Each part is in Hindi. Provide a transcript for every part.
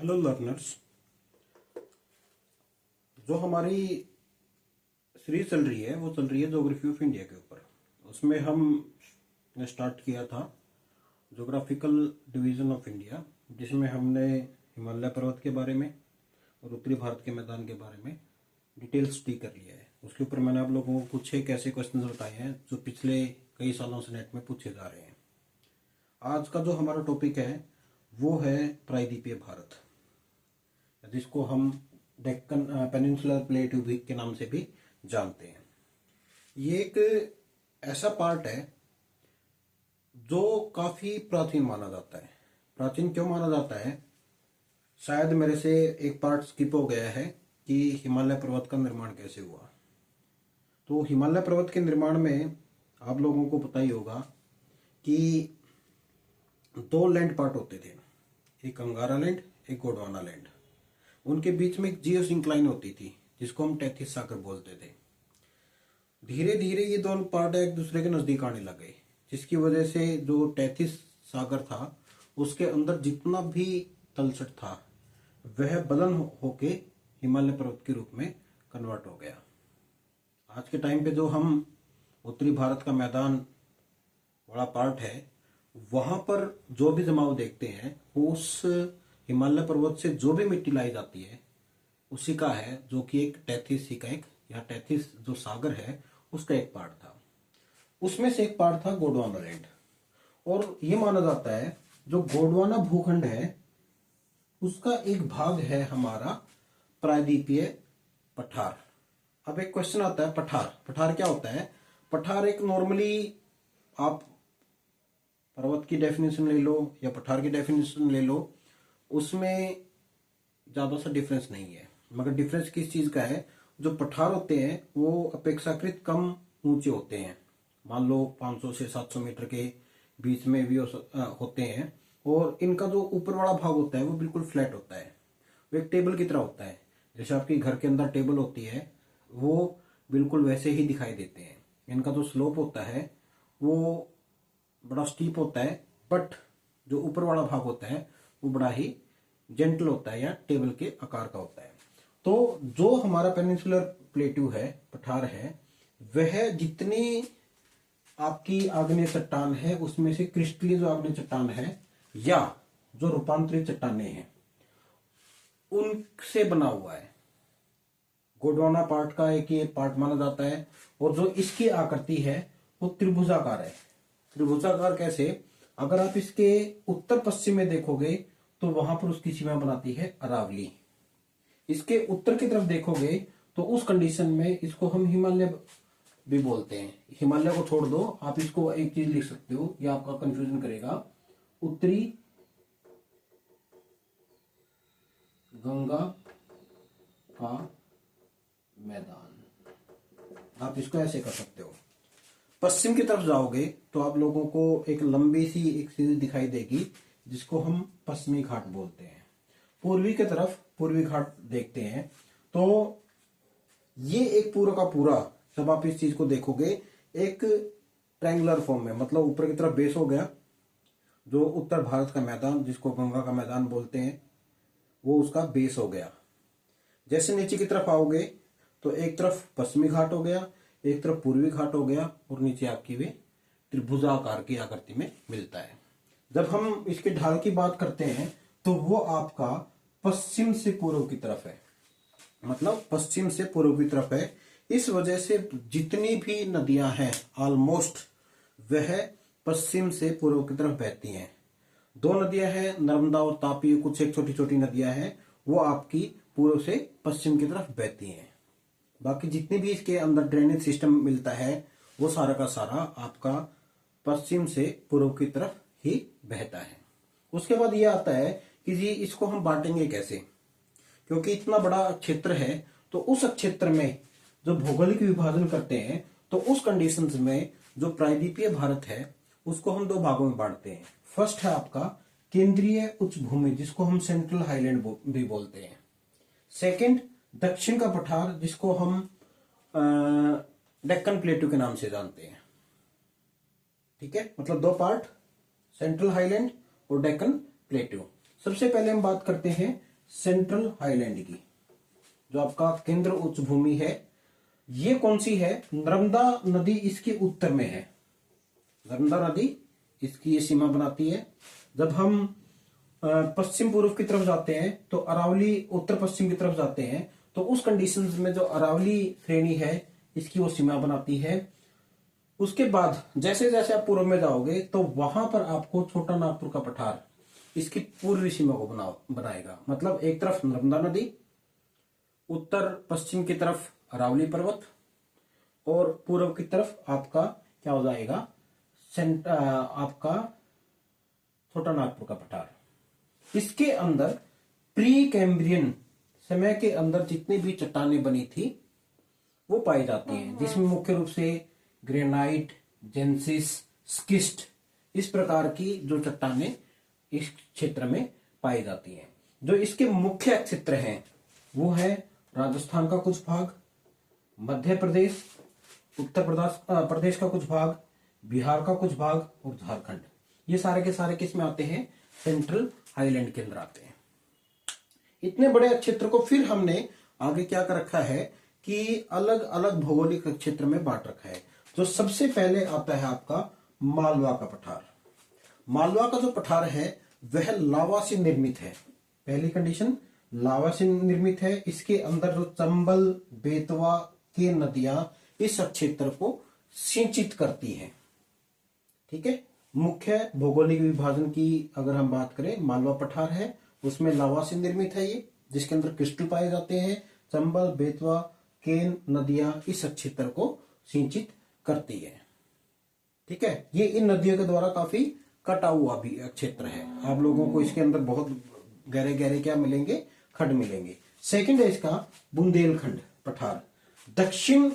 Hello learners. जो हमारी सीरीज चल रही है वो चल रही है ज्योग्राफी ऑफ इंडिया के ऊपर। उसमें हम ने स्टार्ट किया था ज्योग्राफिकल डिवीजन ऑफ इंडिया, जिसमें हमने हिमालय पर्वत के बारे में और उत्तरी भारत के मैदान के बारे में डिटेल स्टडी कर लिया है। उसके ऊपर मैंने आप लोगों को कुछ एक ऐसे क्वेश्चन बताए हैं जो पिछले कई सालों से नेट में पूछे जा रहे हैं। आज का जो हमारा टॉपिक है वो है प्रायद्वीपीय भारत, जिसको हम डेक्कन पेनिनसुलर प्लेटू भी के नाम से भी जानते हैं। ये एक ऐसा पार्ट है जो काफी प्राचीन माना जाता है। प्राचीन क्यों माना जाता है? शायद मेरे से एक पार्ट स्किप हो गया है कि हिमालय पर्वत का निर्माण कैसे हुआ। तो हिमालय पर्वत के निर्माण में आप लोगों को पता ही होगा कि दो लैंड पार्ट होते थे, एक अंगारा लैंड, एक गोंडवाना लैंड। उनके बीच में एक जियो इंक्लाइन होती थी जिसको हम टेथिस सागर बोलते थे। धीरे धीरे ये दोनों पार्ट एक दूसरे के नजदीक आने लगे, जिसकी वजह से जो टेथिस सागर था उसके अंदर जितना भी तलछट था वह बलन होके हिमालय पर्वत के रूप में कन्वर्ट हो गया। आज के टाइम पे जो हम उत्तरी भारत का मैदान बड़ा पार्ट है, वहां पर जो भी जमाव देखते हैं वो उस हिमालय पर्वत से जो भी मिट्टी लाई जाती है उसी का है, जो कि एक टेथिस का एक या टेथिस जो सागर है उसका एक पार्ट था। उसमें से एक पार्ट था गोंडवाना लैंड, और ये माना जाता है जो गोंडवाना भूखंड है उसका एक भाग है हमारा प्रायद्वीपीय पठार। अब एक क्वेश्चन आता है, पठार क्या होता है? पठार एक नॉर्मली आप पर्वत की डेफिनेशन ले लो या पठार की डेफिनेशन ले लो, उसमें ज्यादा सा डिफरेंस नहीं है। मगर डिफरेंस किस चीज का है? जो पठार होते हैं वो अपेक्षाकृत कम ऊंचे होते हैं। मान लो 500 से 700 मीटर के बीच में भी होते हैं, और इनका जो ऊपर वाला भाग होता है वो बिल्कुल फ्लैट होता है। वो एक टेबल की तरह होता है। जैसे आपकी घर के अंदर टेबल होती है वो बिल्कुल वैसे ही दिखाई देते हैं। इनका जो स्लोप होता है वो बड़ा स्टीप होता है, बट जो ऊपर वाला भाग होता है वो बड़ा ही जेंटल होता है या टेबल के आकार का होता है। तो जो हमारा पेनिनसुलर प्लेट्यू है, पठार है, वह जितनी आपकी आग्नेय चट्टान है उसमें से क्रिस्टलीय जो आग्नेय चट्टान है या जो रूपांतरित चट्टाने हैं उनसे बना हुआ है। गोंडवाना पार्ट का एक ये पार्ट माना जाता है, और जो इसकी आकृति है वो त्रिभुजाकार है। त्रिभुजाकार कैसे? अगर आप इसके उत्तर पश्चिम में देखोगे तो वहां पर उसकी सीमा बनाती है अरावली। इसके उत्तर की तरफ देखोगे तो उस कंडीशन में इसको हम हिमालय भी बोलते हैं। हिमालय को छोड़ दो, आप इसको एक चीज लिख सकते हो, ये आपका कंफ्यूजन करेगा। उत्तरी गंगा का मैदान, आप इसको ऐसे कर सकते हो। पश्चिम की तरफ जाओगे तो आप लोगों को एक लंबी सी एक सीरीज दिखाई देगी जिसको हम पश्चिमी घाट बोलते हैं। पूर्वी की तरफ पूर्वी घाट देखते हैं तो ये एक पूरा का पूरा, जब आप इस चीज को देखोगे, एक ट्रायंगुलर फॉर्म में, मतलब ऊपर की तरफ बेस हो गया जो उत्तर भारत का मैदान जिसको गंगा का मैदान बोलते हैं, वो उसका बेस हो गया। जैसे नीचे की तरफ आओगे तो एक तरफ पश्चिमी घाट हो गया, एक तरफ पूर्वी घाट हो गया, और नीचे आपकी वे त्रिभुजाकार की आकृति में मिलता है। जब हम इसके ढाल की बात करते हैं तो वो आपका पश्चिम से पूर्व की तरफ है, मतलब पश्चिम से पूर्व की तरफ है। इस वजह से जितनी भी नदियां हैं ऑलमोस्ट वह पश्चिम से पूर्व की तरफ बहती हैं। दो नदियां हैं, नर्मदा और तापी, कुछ एक छोटी छोटी नदियां हैं, वो आपकी पूर्व से पश्चिम की तरफ बहती हैं। बाकी जितने भी इसके अंदर ड्रेनेज सिस्टम मिलता है वो सारा का सारा आपका पश्चिम से पूर्व की तरफ ही बहता है। उसके बाद ये आता है कि जी इसको हम बांटेंगे कैसे, क्योंकि इतना बड़ा क्षेत्र है। तो उस क्षेत्र में जो भौगोलिक विभाजन करते हैं तो उस कंडीशंस में जो प्रायद्वीपीय भारत है उसको हम दो भागों में बांटते हैं। फर्स्ट है आपका केंद्रीय उच्च भूमि जिसको हम सेंट्रल हाईलैंड भी बोलते हैं। सेकंड दक्षिण का पठार जिसको हम डेक्कन प्लेटू के नाम से जानते हैं। ठीक है, मतलब दो पार्ट, सेंट्रल हाईलैंड और डेक्कन प्लेटू। सबसे पहले हम बात करते हैं सेंट्रल हाईलैंड की, जो आपका केंद्र उच्च भूमि है, ये कौन सी है? नर्मदा नदी इसके उत्तर में है। नर्मदा नदी इसकी ये सीमा बनाती है। जब हम पश्चिम पूर्व की तरफ जाते हैं तो अरावली उत्तर पश्चिम की तरफ जाते हैं, तो उस कंडीशंस में जो अरावली श्रेणी है इसकी वो सीमा बनाती है। उसके बाद जैसे जैसे आप पूर्व में जाओगे तो वहां पर आपको छोटा नागपुर का पठार इसकी पूर्वी सीमा को बनाएगा। मतलब एक तरफ नर्मदा नदी, उत्तर पश्चिम की तरफ अरावली पर्वत, और पूर्व की तरफ आपका क्या हो जाएगा? आपका छोटा नागपुर का पठार। इसके अंदर प्री कैम्ब्रियन समय के अंदर जितनी भी चट्टानें बनी थी वो पाई जाती हैं, जिसमें मुख्य रूप से ग्रेनाइट, जेंसिस, स्किस्ट, इस प्रकार की जो चट्टानें इस क्षेत्र में पाई जाती हैं। जो इसके मुख्य क्षेत्र हैं वो है राजस्थान का कुछ भाग, मध्य प्रदेश, उत्तर प्रदेश का कुछ भाग, बिहार का कुछ भाग और झारखंड। ये सारे के सारे किस में आते हैं? सेंट्रल हाईलैंड के अंदर आते हैं। इतने बड़े क्षेत्र को फिर हमने आगे क्या कर रखा है कि अलग अलग भौगोलिक क्षेत्र में बांट रखा है। जो सबसे पहले आता है आपका मालवा का पठार। मालवा का जो पठार है वह लावा से निर्मित है। पहली कंडीशन, लावा से निर्मित है। इसके अंदर जो चंबल, बेतवा के नदियां इस क्षेत्र को सिंचित करती हैं। ठीक है। मुख्य भौगोलिक विभाजन की अगर हम बात करें, मालवा पठार है, उसमें लावा से निर्मित है ये, जिसके अंदर क्रिस्टल पाए जाते हैं। चंबल, बेतवा, केन नदियां इस क्षेत्र को सिंचित करती है। ठीक है। ये इन नदियों के द्वारा काफी कटा हुआ भी क्षेत्र है। आप लोगों को इसके अंदर बहुत गहरे गहरे क्या मिलेंगे? खड्ड मिलेंगे। सेकंड है इसका बुंदेलखंड पठार। दक्षिण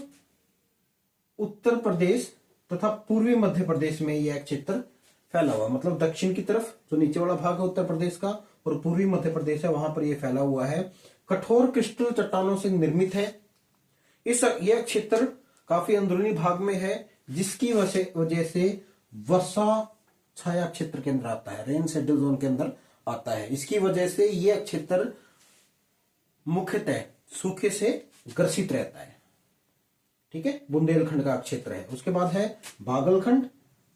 उत्तर प्रदेश तथा पूर्वी मध्य प्रदेश में यह क्षेत्र फैला हुआ, मतलब दक्षिण की तरफ जो नीचे वाला भाग है उत्तर प्रदेश का और पूर्वी मध्य प्रदेश है, वहां पर यह फैला हुआ है। कठोर क्रिस्टल चट्टानों से निर्मित है। यह क्षेत्र काफी अंदरूनी भाग में है, जिसकी वजह से वर्षा छाया क्षेत्र के अंदर आता है, रेन शेडो जोन के अंदर आता है। इसकी वजह से यह क्षेत्र मुख्यतः सूखे से ग्रसित रहता है। ठीक है। बुंदेलखंड का क्षेत्र है। उसके बाद है बागलखंड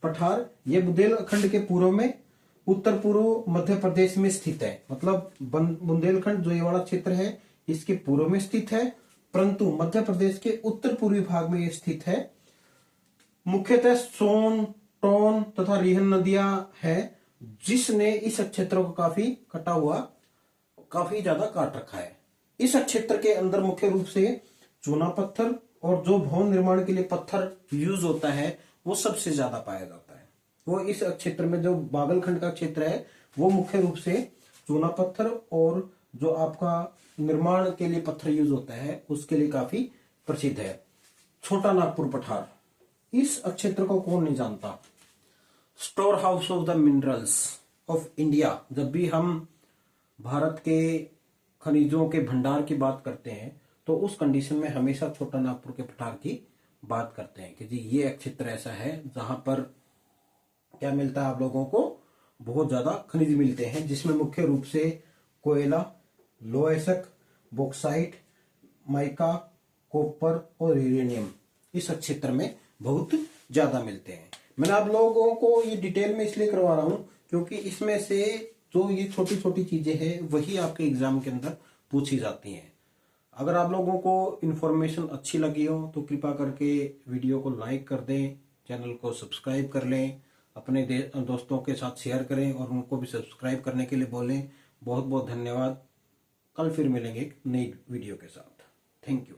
पठार। यह बुंदेलखंड के पूर्व में उत्तर पूर्व मध्य प्रदेश में स्थित है। मतलब बुंदेलखंड जो ये वाला क्षेत्र है इसके पूर्व में स्थित है, परंतु मध्य प्रदेश के उत्तर पूर्वी भाग में यह स्थित है। मुख्यतः सोन, टोन तथा रिहन नदियां है, जिसने इस क्षेत्र को काफी कटा हुआ, काफी ज्यादा काट रखा है। इस क्षेत्र के अंदर मुख्य रूप से चूना पत्थर और जो भवन निर्माण के लिए पत्थर यूज होता है वो सबसे ज्यादा पाया जाता है। वो इस क्षेत्र में जो बागलखंड का क्षेत्र है वो मुख्य रूप से चूना पत्थर और जो आपका निर्माण के लिए पत्थर यूज होता है उसके लिए काफी प्रसिद्ध है। छोटा नागपुर पठार, इस क्षेत्र को कौन नहीं जानता? Store house of the minerals of India. जब भी हम भारत के खनिजों के भंडार की बात करते हैं तो उस कंडीशन में हमेशा छोटा नागपुर के पठार की बात करते हैं कि जी ये क्षेत्र ऐसा है जहां पर क्या मिलता है आप लोगों को? बहुत ज्यादा खनिज मिलते हैं, जिसमें मुख्य रूप से कोयला, लोहेसक, बॉक्साइट, माइका, कॉपर और यूरेनियम इस क्षेत्र में बहुत ज्यादा मिलते हैं। मैंने आप लोगों को ये डिटेल में इसलिए करवा रहा हूं क्योंकि इसमें से जो ये छोटी छोटी चीजें हैं वही आपके एग्जाम के अंदर पूछी जाती हैं। अगर आप लोगों को इन्फॉर्मेशन अच्छी लगी हो तो कृपा करके वीडियो को लाइक कर दें, चैनल को सब्सक्राइब कर लें, अपने दोस्तों के साथ शेयर करें और उनको भी सब्सक्राइब करने के लिए बोलें। बहुत बहुत धन्यवाद। कल फिर मिलेंगे एक नई वीडियो के साथ। Thank you.